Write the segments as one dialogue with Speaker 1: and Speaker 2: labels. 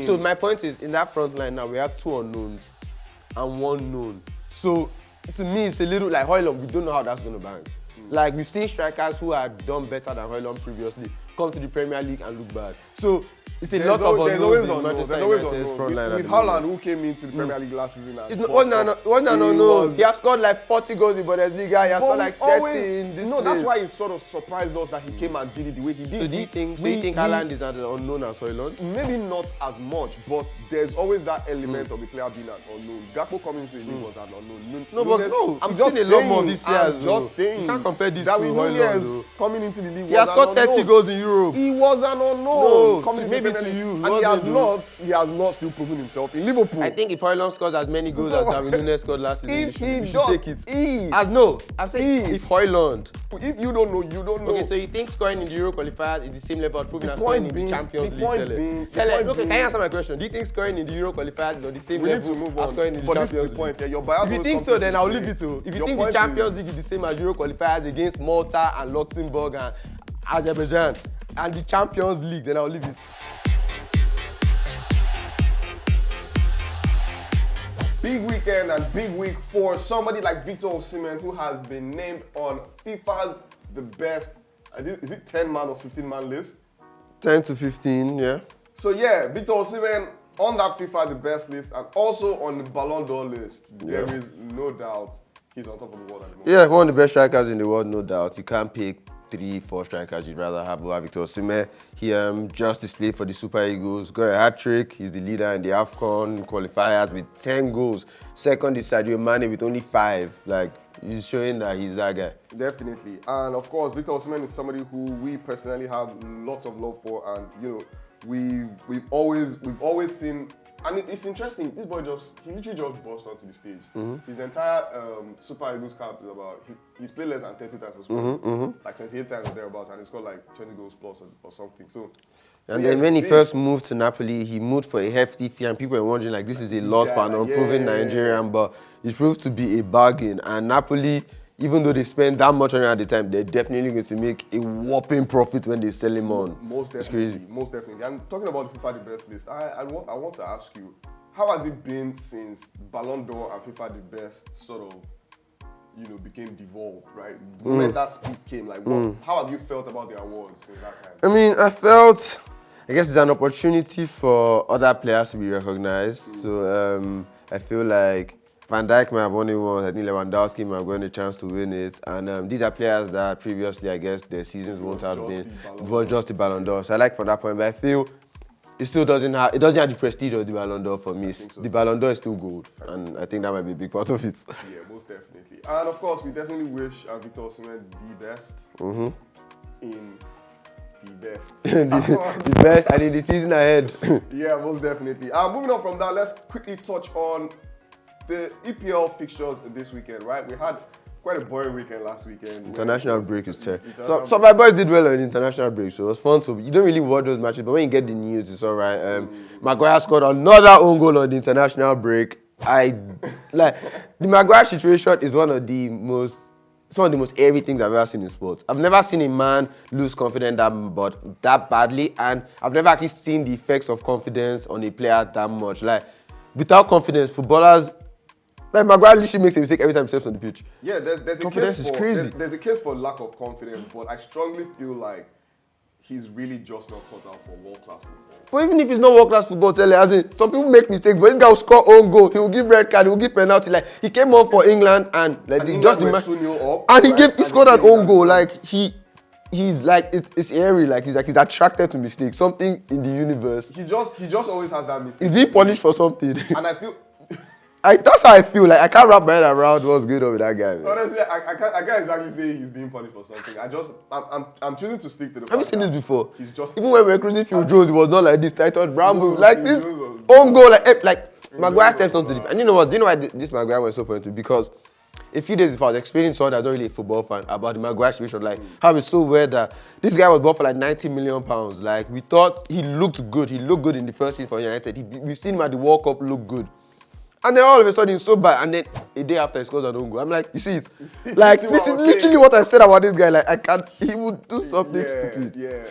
Speaker 1: So my point is, in that front line now, we have 2 unknowns and 1 known. So to me, it's a little like Højlund. We don't know how that's going to bang. Like we've seen strikers who had done better than Højlund previously come to the Premier League and look bad. So it's a lot of unknowns in Manchester United's front line.
Speaker 2: With Haaland, who came into the Premier League last season,
Speaker 1: he has scored like 40 goals in Bundesliga. He has scored like 30 in this place.
Speaker 2: That's why it sort of surprised us that he came and did it the way he did.
Speaker 1: So do you think Haaland is as unknown as Højlund?
Speaker 2: Maybe not as much, but there's always that element of the player being an unknown. Gakpo coming into the league was an unknown.
Speaker 1: I'm just saying a lot more of these players.
Speaker 2: I'm just saying.
Speaker 1: You can't compare this to
Speaker 2: Højlund coming into the league.
Speaker 1: He has scored 30 goals in Europe.
Speaker 2: He was an unknown.
Speaker 1: No, maybe to you.
Speaker 2: And he has not still proven himself in Liverpool.
Speaker 1: I think if Højlund scores as many goals as Darwin Núñez scored last season,
Speaker 2: he
Speaker 1: should take it. I'm saying if Højlund.
Speaker 2: If you don't know, you don't know.
Speaker 1: Okay, so you think scoring in the Euro qualifiers is the same level as proving as scoring in the Champions League? Can you answer my question? Do you think scoring in the Euro qualifiers is on the same level as scoring in the Champions League?
Speaker 2: If
Speaker 1: you think so, then I'll leave it to. If you think the Champions League is the same as Euro qualifiers against Malta and Luxembourg and Azerbaijan and the Champions League, then I'll leave it.
Speaker 2: Big weekend and big week for somebody like Victor Osimhen, who has been named on FIFA's the best, is it 10-man or 15-man list?
Speaker 1: 10 to 15, yeah.
Speaker 2: So yeah, Victor Osimhen on that FIFA the best list and also on the Ballon d'Or list. Yeah. There is no doubt he's on top of the world at the moment.
Speaker 1: Yeah, one of the best strikers in the world, no doubt. You can't pick 3-4 strikers you'd rather have over Victor Osimhen. He just displayed for the Super Eagles, got a hat-trick. He's the leader in the AFCON qualifiers with 10 goals. Second is Sadio Mane with only 5. Like, he's showing that he's that guy.
Speaker 2: Definitely. And of course, Victor Osimhen is somebody who we personally have lots of love for, and you know, we've always seen. And it's interesting, this boy he literally just burst onto the stage. His entire Super Eagles cap is about, he's played less than 30 times for Spain, like 28 times or thereabouts, and he's got like 20 goals plus or something. So
Speaker 1: then when he first moved to Napoli, he moved for a hefty fee, and people were wondering like, this is a lot for an unproven Nigerian, but it proved to be a bargain. And Napoli, even though they spend that much on it at the time, they're definitely going to make a whopping profit when they sell him on.
Speaker 2: Most definitely. It's crazy. Most definitely. And talking about the FIFA the best list, I want to ask you, how has it been since Ballon d'Or and FIFA the best sort of, became devolved, right? When that split came, like, how have you felt about the awards since that time?
Speaker 1: I mean, I guess it's an opportunity for other players to be recognized. So I feel like Van Dijk might have won it once. I think Lewandowski might have gotten a chance to win it. And these are players that previously, I guess, their seasons won't have been just the Ballon d'Or. So I like from that point, but I feel it still doesn't have the prestige of the Ballon d'Or for me. So the Ballon d'Or is still gold, and I think that might be a big part of it.
Speaker 2: Yeah, most definitely. And of course, we definitely wish Victor Osimhen the best in the best.
Speaker 1: the best, and in the season ahead.
Speaker 2: Yeah, most definitely. Moving on from that, let's quickly touch on the EPL fixtures this weekend, right? We had quite a boring weekend last weekend.
Speaker 1: International break is terrible. So my boys did well on international break, so it was fun. So you don't really watch those matches, but when you get the news, it's all right. Maguire scored another own goal on the international break. The Maguire situation is one of the most airy things I've ever seen in sports. I've never seen a man lose confidence that badly, and I've never actually seen the effects of confidence on a player that much. Like, without confidence, footballers, like Maguire literally makes a mistake every time he steps on the pitch.
Speaker 2: Yeah, there's a case for crazy. There's a case for lack of confidence, but I strongly feel like he's really just not cut out for world-class football.
Speaker 1: But even if he's not world-class football, some people make mistakes, but this guy will score own goal, he will give red card, he will give penalty. Like, he came on for England and he scored an own goal. Like, he's like, it's airy, like he's attracted to mistakes, something in the universe.
Speaker 2: He just always has that mistake.
Speaker 1: He's being punished for something.
Speaker 2: And I feel
Speaker 1: that's how I feel. Like, I can't wrap my head around what's going on with that guy, man.
Speaker 2: Honestly, I can't exactly say he's being punished for something. I'm choosing to stick to the.
Speaker 1: Have you seen this before?
Speaker 2: He's just
Speaker 1: even when we were cruising Phil Jones, it was not like this. I thought Bramble, like this own goal, like Maguire steps onto the. And you know what? Do you know why this Maguire was so funny? Because a few days before, I was explaining to someone that's not really a football fan about the Maguire situation, like how it's so weird that this guy was bought for like £90 million. Like, we thought he looked good. He looked good in the first season for United. We've seen him at the World Cup look good. And then all of a sudden he's so bad, and then a day after he scores an own goal. I'm like, you see it? Like, this is literally what I said about this guy. Like, he would do something stupid.
Speaker 2: Yeah.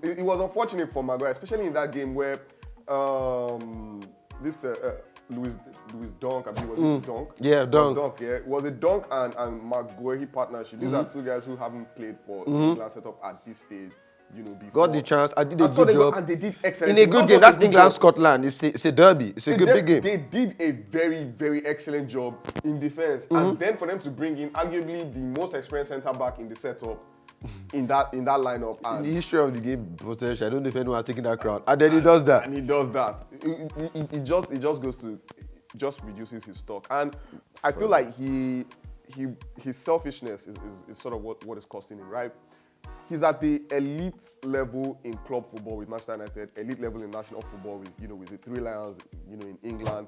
Speaker 2: It was unfortunate for Maguire, especially in that game where this Louis Dunk, I believe, was it Dunk?
Speaker 1: Yeah, Dunk.
Speaker 2: Dunk, yeah. It was a Dunk and McGuire partnership. These are two guys who haven't played for England setup at this stage, before.
Speaker 1: Got the chance. I did a
Speaker 2: And so
Speaker 1: good job.
Speaker 2: and they did excellent.
Speaker 1: In a good game. That's England, Scotland. It's a derby. It's a good big game.
Speaker 2: They did a very, very excellent job in defense. And then for them to bring in arguably the most experienced centre-back in the setup in that lineup.
Speaker 1: In
Speaker 2: And
Speaker 1: the history of the game, potentially, I don't know if anyone has taken that crown. And then he does that.
Speaker 2: And he does that. It just goes to, just reduces his stock. And I feel like his selfishness is sort of what is costing him, right? He's at the elite level in club football with Manchester United, elite level in national football with the Three Lions, in England.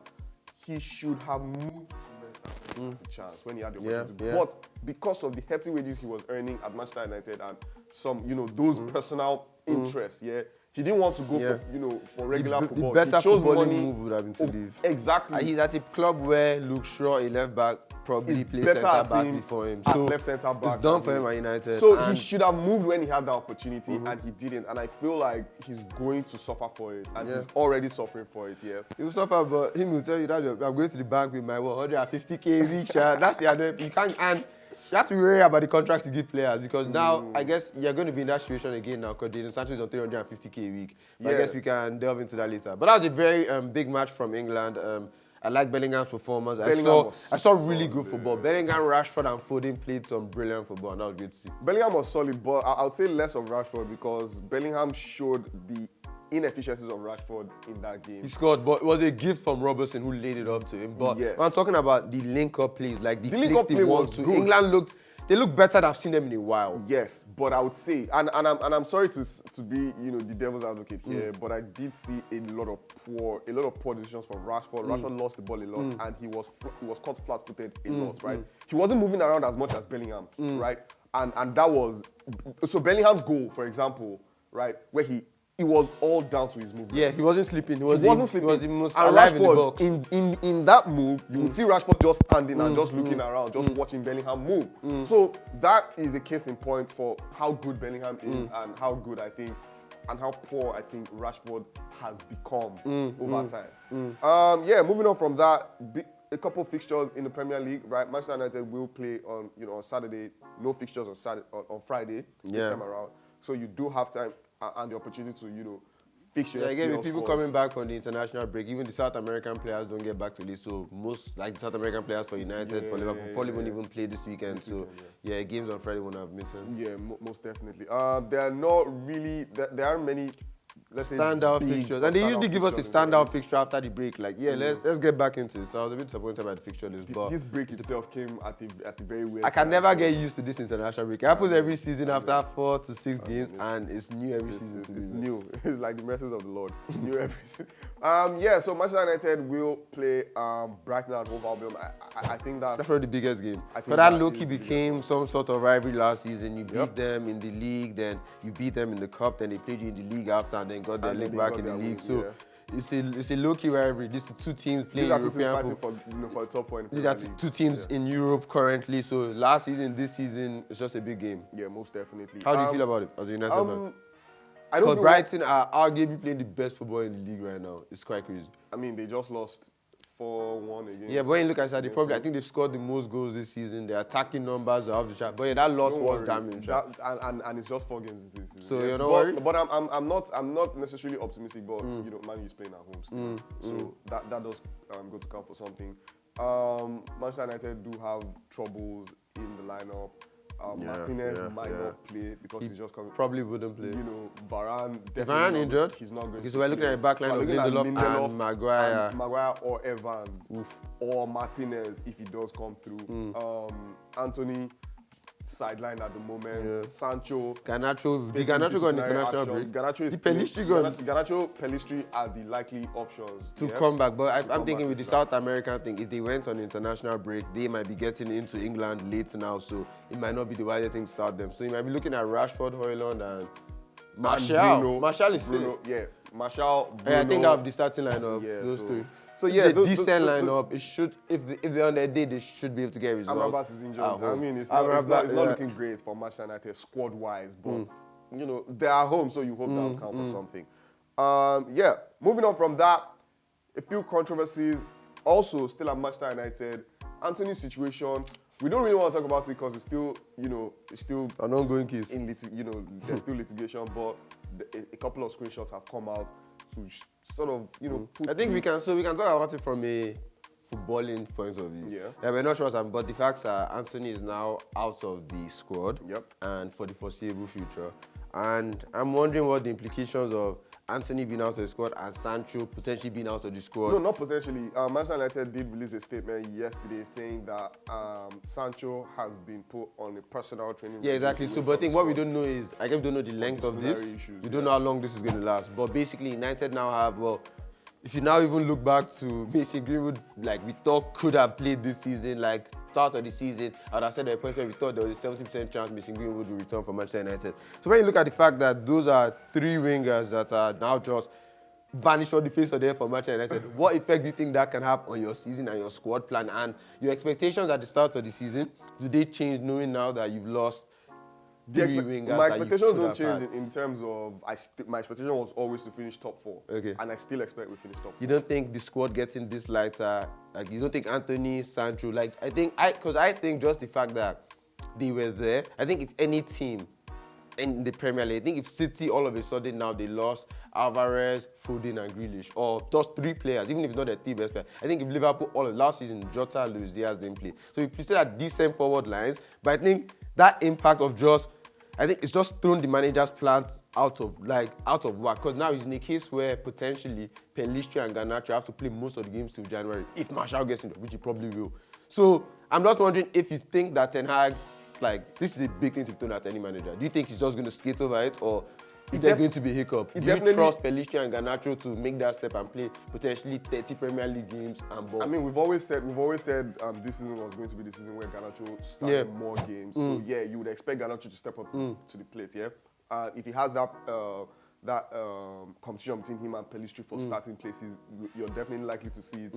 Speaker 2: He should have moved to Leicester a chance when he had the opportunity.
Speaker 1: Yeah.
Speaker 2: But because of the hefty wages he was earning at Manchester United and some, those personal interests, he didn't want to go for regular football.
Speaker 1: The better
Speaker 2: he chose
Speaker 1: footballing
Speaker 2: money.
Speaker 1: move would have been to leave.
Speaker 2: Exactly.
Speaker 1: And he's at a club where Luke Shaw, a left back, probably plays centre back before him.
Speaker 2: So left centre back.
Speaker 1: It's done for him at United.
Speaker 2: So he should have moved when he had the opportunity, and he didn't. And I feel like he's going to suffer for it, and he's already suffering for it. Yeah.
Speaker 1: He will suffer, but him will tell you that I'm going to the bank with my 150k a week. That's the other. You can't, and you have to be worried about the contracts you give players because now I guess you're going to be in that situation again now because Jadon Sancho is on 350k a week. But I guess we can delve into that later. But that was a very big match from England. I like Bellingham's performance. I saw really good football. Bellingham, Rashford, and Foden played some brilliant football, and that was good to see.
Speaker 2: Bellingham was solid, but I would say less of Rashford because Bellingham showed the inefficiencies of Rashford in that game.
Speaker 1: He scored, but it was a gift from Robertson who laid it up to him. But when I'm talking about the link-up plays, like the link-up play was good. England they look better than I've seen them in a while.
Speaker 2: Yes, but I would say, and I'm sorry to be the devil's advocate here, but I did see a lot of poor decisions from Rashford. Rashford lost the ball a lot, and he was caught flat-footed a lot, right? He wasn't moving around as much as Bellingham, right? And that was so Bellingham's goal, for example, right, where it was all down to his movement.
Speaker 1: Yeah, he wasn't sleeping. He wasn't sleeping. He was the most
Speaker 2: and
Speaker 1: alive
Speaker 2: Rashford,
Speaker 1: in the box.
Speaker 2: In that move, you would see Rashford just standing and just looking around, just watching Bellingham move. So that is a case in point for how good Bellingham is and how good I think, and how poor I think Rashford has become over time. Moving on from that, a couple of fixtures in the Premier League, right? Manchester United will play on Saturday. No fixtures on Friday this time around. So you do have time and the opportunity to, fix your
Speaker 1: again, with
Speaker 2: FPL
Speaker 1: people
Speaker 2: scores.
Speaker 1: coming back from the international break, even the South American players don't get back to this. So most, like the South American players for United, for Liverpool, probably won't even play this weekend. Games on Friday won't have made sense.
Speaker 2: Yeah, most definitely. There are not really, there aren't many, let's say,
Speaker 1: standout fixtures. And they usually give us a standout fixture after the break. Like, let's get back into this. So I was a bit disappointed by the fixture list. But
Speaker 2: this break itself came at the very weird
Speaker 1: I can
Speaker 2: time,
Speaker 1: never get used to this international break. It happens every season after 4 to 6 games, and it's new every season.
Speaker 2: It's new. It's like the mercies of the Lord. New every season. So Manchester United will play Brighton and Hove Albion. I think that's
Speaker 1: probably the biggest game. But that low-key became some sort of rivalry last season. You beat them in the league, then you beat them in the cup, then they played you in the league after, and then got their leg back in the league. So it's a low-key rivalry. These are two teams playing European football.
Speaker 2: For the top 4 in the
Speaker 1: These are two teams in Europe currently. So last season, this season, it's just a big game.
Speaker 2: Yeah, most definitely.
Speaker 1: How do you feel about it as a United fan?
Speaker 2: I don't feel
Speaker 1: Brighton are arguably playing the best football in the league right now. It's quite crazy.
Speaker 2: I mean, they just lost 4-1 against.
Speaker 1: Yeah, but when you look at it, I think they've scored the most goals this season. Their attacking numbers are off the chart. But yeah, that loss was damaging.
Speaker 2: And it's just 4 games this season.
Speaker 1: So you're not worried?
Speaker 2: But I'm not necessarily optimistic. But Man U is playing at home still, so that does go to count for something. Manchester United do have troubles in the lineup. Martinez might not play because he's just coming.
Speaker 1: Probably wouldn't play.
Speaker 2: Varane definitely.
Speaker 1: Varane injured?
Speaker 2: He's not going.
Speaker 1: Okay, so we're looking at a back line of Lindelof and Maguire.
Speaker 2: Maguire or Evans or Martinez if he does come through. Anthony sideline at the moment. Sancho.
Speaker 1: Garnacho. Did Garnacho go on international break?
Speaker 2: Garnacho is
Speaker 1: Pelistri gone.
Speaker 2: Garnacho, Pelistri are the likely options
Speaker 1: to come back. But I'm thinking with the South American thing, if they went on international break, they might be getting into England late now. So it might not be the wisest thing to start them. So you might be looking at Rashford, Højlund, and Martial. Martial is still.
Speaker 2: Martial, Bruno.
Speaker 1: I think that would be the starting lineup. Those three. So it's a decent lineup. It should, if they're on their day, they should be able to get results.
Speaker 2: Amrabat is injured. I mean, it's not looking great for Manchester United squad-wise, but they're at home, so you hope that will count for something. Moving on from that, a few controversies. Also, still at Manchester United, Anthony's situation. We don't really want to talk about it because it's still, it's still
Speaker 1: An ongoing case.
Speaker 2: There's still litigation, but a couple of screenshots have come out to sort of, put
Speaker 1: I think we can talk about it from a footballing point of view.
Speaker 2: Yeah.
Speaker 1: We're not sure, but the facts are Anthony is now out of the squad.
Speaker 2: Yep.
Speaker 1: And for the foreseeable future. And I'm wondering what the implications of Anthony being out of the squad and Sancho potentially being out of the squad.
Speaker 2: No, not potentially. Manchester United did release a statement yesterday saying that Sancho has been put on a personal training.
Speaker 1: Yeah, exactly. So, but I think what we don't know is, I guess we don't know the length of this.
Speaker 2: Issues,
Speaker 1: we don't know how long this is going to last. But basically, United now have, if you now even look back to Mason Greenwood, like we thought could have played this season, like start of the season, I would have said at a point where we thought there was a 70% chance Mason Greenwood would return for Manchester United. So when you look at the fact that those are three wingers that are now just vanished on the face of the earth for Manchester United, what effect do you think that can have on your season and your squad plan and your expectations at the start of the season? Do they change knowing now that you've lost
Speaker 2: my expectations don't change in terms of my expectation was always to finish top 4.
Speaker 1: Okay.
Speaker 2: And I still expect we finish top 4.
Speaker 1: You don't think the squad getting this lighter, like you don't think Anthony, Sancho, like I think just the fact that they were there, I think if any team in the Premier League, I think if City all of a sudden now they lost Alvarez, Foden and Grealish, or just 3 players, even if it's not their team best player, I think if Liverpool all of last season, Jota, Luis Diaz didn't play. So we still had decent forward lines, but I think that impact of I think it's just thrown the manager's plans out of whack. Because now he's in a case where potentially Pelistri and Garnacho have to play most of the games till January if Martial gets into, which he probably will. So I'm just wondering if you think that Ten Hag, this is a big thing to throw at any manager. Do you think he's just going to skate over it, or is there going to be a hiccup? Do you trust Pelistri and Garnacho to make that step and play potentially 30 Premier League games and ball?
Speaker 2: I mean, we've always said this season was going to be the season where Garnacho started more games. So yeah, you would expect Garnacho to step up to the plate. Yeah, if he has that competition between him and Pelistri for starting places, you're definitely likely to see it.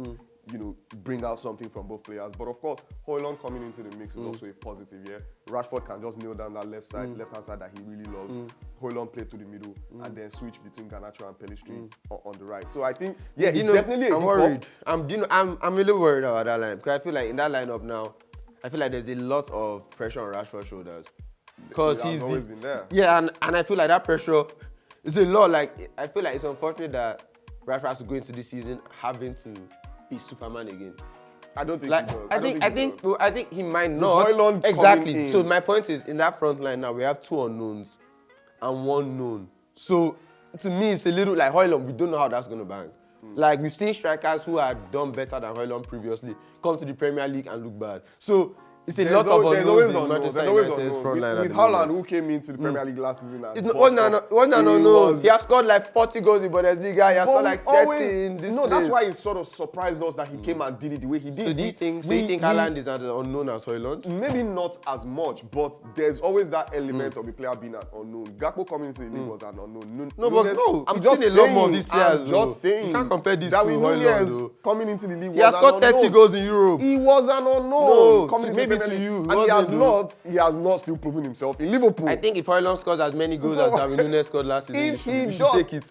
Speaker 2: Bring out something from both players. But of course, Højlund coming into the mix is also a positive. Yeah, Rashford can just nail down that left-hand side that he really loves. Højlund play to the middle and then switch between Garnacho and Pelistri on the right. So I think, it's definitely a
Speaker 1: I'm worried. I'm really worried about that line because I feel like in that lineup now, I feel like there's a lot of pressure on Rashford's shoulders because he's
Speaker 2: always been there.
Speaker 1: Yeah, and I feel like that pressure is a lot. Like I feel like it's unfortunate that Rashford has to go into this season having to be Superman again.
Speaker 2: I don't think he does.
Speaker 1: I think he might not. Exactly. So my point is, in that front line now, we have 2 unknowns and 1 known. So to me, it's a little like Højlund. We don't know how that's going to bang. Like we've seen strikers who had done better than Højlund previously come to the Premier League and look bad. So it's a lot of unknowns in Manchester United's front line.
Speaker 2: With Haaland, who came into the Premier League last season,
Speaker 1: wasn't an unknown. He has scored like 40 goals in Bundesliga. He has scored like 30 in this place.
Speaker 2: That's why it sort of surprised us that he came and did it the way he did.
Speaker 1: So do you think Haaland is as unknown as Højlund?
Speaker 2: Maybe not as much, but there's always that element of a player being an unknown. Gakpo coming into the league was an unknown.
Speaker 1: I'm just saying a lot more of these players.
Speaker 2: I'm just saying.
Speaker 1: You can't compare these to Højlund.
Speaker 2: Coming into the league,
Speaker 1: he has scored 30 goals in Europe.
Speaker 2: He was an unknown.
Speaker 1: No, coming maybe to you.
Speaker 2: And he has not still proven himself in Liverpool.
Speaker 1: I think if Højlund scores as many goals as Darwin Núñez scored last season, you should take it.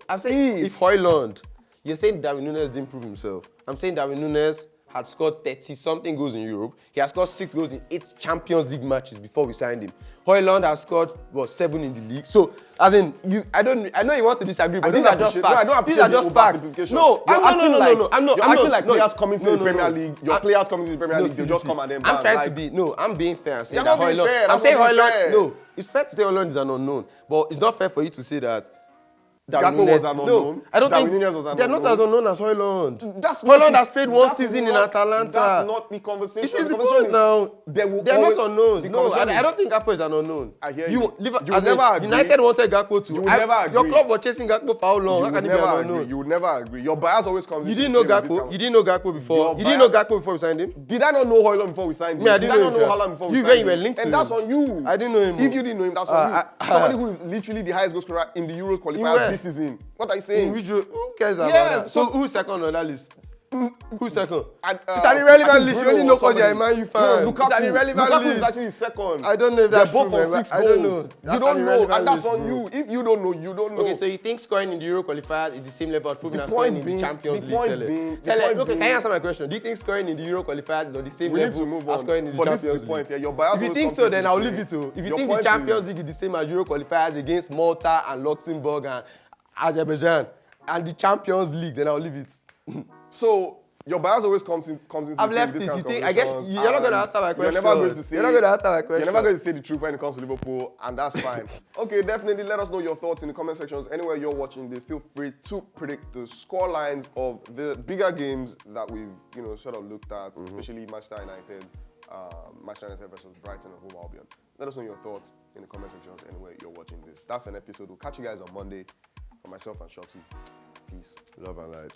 Speaker 1: I'm saying if Højlund, you're saying Darwin Núñez didn't prove himself. I'm saying Darwin Núñez had scored 30-something goals in Europe. He has scored 6 goals in 8 Champions League matches before we signed him. Højlund has scored 7 in the league. So, as in, I know you want to disagree, but these are just facts.
Speaker 2: I don't
Speaker 1: these are just facts.
Speaker 2: No, you're acting like players coming to the Premier League. Your players coming to the Premier League, they just come and then
Speaker 1: I'm trying to be. No, I'm being fair and saying that Højlund. I'm saying Højlund. No, it's fair to say Højlund is an unknown, but it's not fair for you to say that.
Speaker 2: Gakpo was an unknown.
Speaker 1: No, I don't think they're not as unknown as Højlund. Højlund has played 1 season in Atalanta.
Speaker 2: That's not the conversation.
Speaker 1: This is the point now. They're not unknowns. No, I don't think Gakpo is an unknown.
Speaker 2: I hear you.
Speaker 1: You never agree. United wanted Gakpo to.
Speaker 2: You would never agree.
Speaker 1: Your club was chasing Gakpo for how long? How can he be an unknown?
Speaker 2: You would never agree. Your bias always comes.
Speaker 1: You didn't know Gakpo. You didn't know Gakpo before. You didn't know Gakpo before we signed him.
Speaker 2: Did I not know Højlund before we signed him?
Speaker 1: Did I
Speaker 2: not know Haaland before we signed him?
Speaker 1: You were linked to him.
Speaker 2: And that's on you.
Speaker 1: I didn't know him.
Speaker 2: If you didn't know him, that's on you. Somebody who is literally the highest goal scorer in the Euro qualifiers this season. What are you saying?
Speaker 1: Who cares about that? So who's second on that list? Who's second?
Speaker 2: And,
Speaker 1: It's an irrelevant
Speaker 2: I think
Speaker 1: list. You
Speaker 2: Bruno
Speaker 1: only know
Speaker 2: was
Speaker 1: because you're a
Speaker 2: somebody-
Speaker 1: Man U fan.
Speaker 2: No,
Speaker 1: It's an irrelevant
Speaker 2: Lukaku
Speaker 1: list.
Speaker 2: is actually second.
Speaker 1: I don't know if that's
Speaker 2: They're both
Speaker 1: true,
Speaker 2: on
Speaker 1: man.
Speaker 2: 6
Speaker 1: I don't
Speaker 2: goals.
Speaker 1: know.
Speaker 2: You
Speaker 1: That's
Speaker 2: don't
Speaker 1: an
Speaker 2: know,
Speaker 1: irrelevant
Speaker 2: and that's
Speaker 1: list,
Speaker 2: on
Speaker 1: bro.
Speaker 2: you. If you don't know, you don't know.
Speaker 1: Okay, so you think scoring in the Euro qualifiers is the same level as proving
Speaker 2: The
Speaker 1: and scoring
Speaker 2: point
Speaker 1: in
Speaker 2: being-
Speaker 1: the Champions
Speaker 2: the
Speaker 1: League?
Speaker 2: point
Speaker 1: Tell it.
Speaker 2: being- the
Speaker 1: Tell it.
Speaker 2: point
Speaker 1: Okay, can
Speaker 2: being-
Speaker 1: you answer my question? Do you think scoring in the Euro qualifiers is on the same
Speaker 2: We need
Speaker 1: level
Speaker 2: to move
Speaker 1: as
Speaker 2: on.
Speaker 1: scoring in the
Speaker 2: But
Speaker 1: Champions
Speaker 2: this is the
Speaker 1: League?
Speaker 2: point. Yeah, your bias
Speaker 1: If you
Speaker 2: always
Speaker 1: think
Speaker 2: comes
Speaker 1: so,
Speaker 2: into
Speaker 1: then I'll
Speaker 2: play.
Speaker 1: leave it to. If you
Speaker 2: Your
Speaker 1: think the
Speaker 2: point
Speaker 1: Champions
Speaker 2: is-
Speaker 1: League is the same as Euro qualifiers against Malta and Luxembourg and Azerbaijan and the Champions League, then I'll leave it.
Speaker 2: So your bias always comes into
Speaker 1: I've
Speaker 2: play
Speaker 1: left
Speaker 2: in
Speaker 1: it.
Speaker 2: this kind
Speaker 1: You
Speaker 2: of
Speaker 1: think? I guess
Speaker 2: conversations,
Speaker 1: you're not going to
Speaker 2: and
Speaker 1: answer my question.
Speaker 2: You're never going to say.
Speaker 1: You're not going to answer my question.
Speaker 2: You're never going to say the truth when it comes to Liverpool, and that's fine. Okay, definitely let us know your thoughts in the comment sections. Anywhere you're watching this, feel free to predict the score lines of the bigger games that we've sort of looked at, especially Manchester United versus Brighton and Hove Albion. Let us know your thoughts in the comment sections anywhere you're watching this. That's an episode. We'll catch you guys on Monday. For myself and Shopsy, peace.
Speaker 1: Love and light.